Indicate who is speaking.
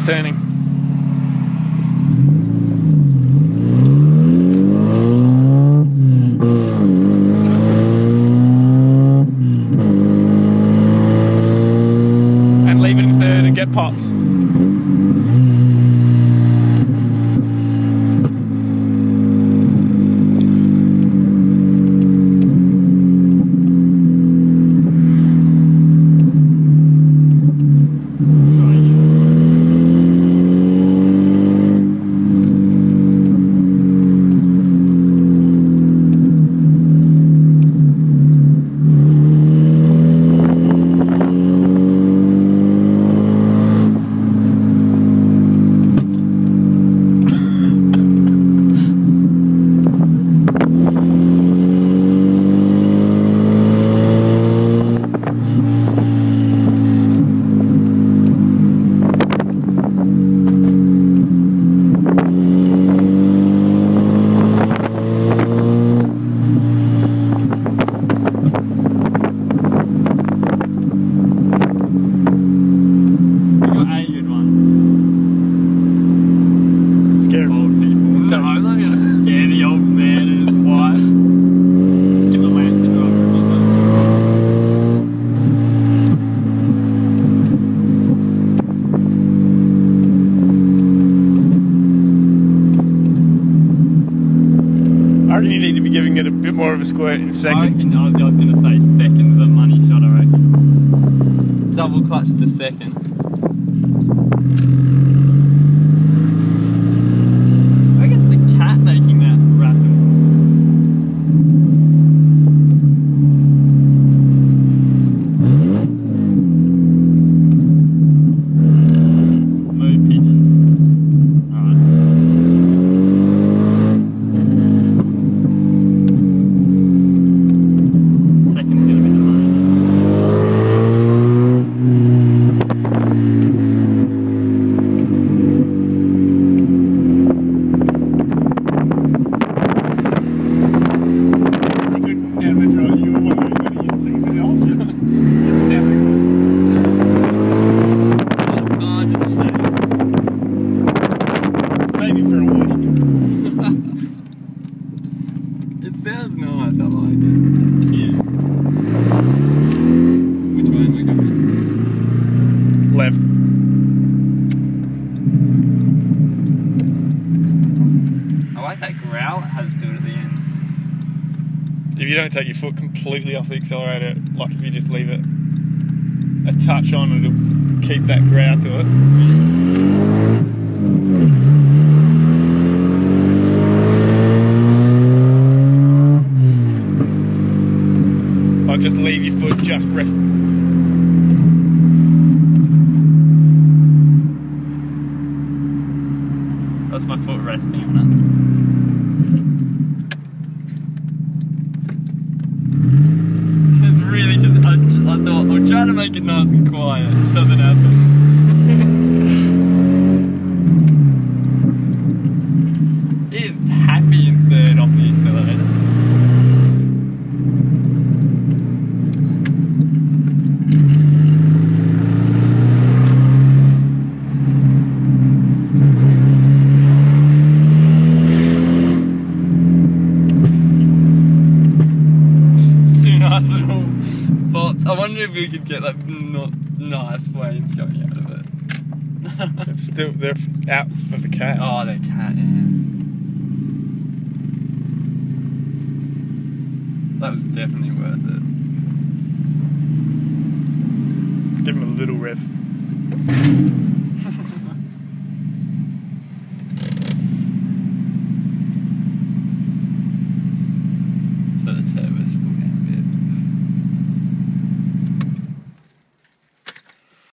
Speaker 1: it's turning. And leave it in third and get pops. You need to be giving it a bit more of a squirt in second.
Speaker 2: I was going to say second's the money shot, I reckon. Double clutch to second. I guess the cat making that rattle. Move pigeons. Alright. It sounds nice, I like it. It's cute. Which way am I going?
Speaker 1: Left.
Speaker 2: I like that growl it has to it at the end.
Speaker 1: If you don't take your foot completely off the accelerator, like if you just leave it a touch on, it'll keep that growl to it. Like just leave your foot just rest.
Speaker 2: That's my foot resting on it. It's really just, I thought, I'm trying to make it nice and quiet. It doesn't happen. It is happy in third off the accelerator. I wonder if we could get like not nice flames going out of it.
Speaker 1: It's still, they're out of the cat.
Speaker 2: Oh, the cat, yeah. That was definitely worth it.
Speaker 1: Give him a little rev.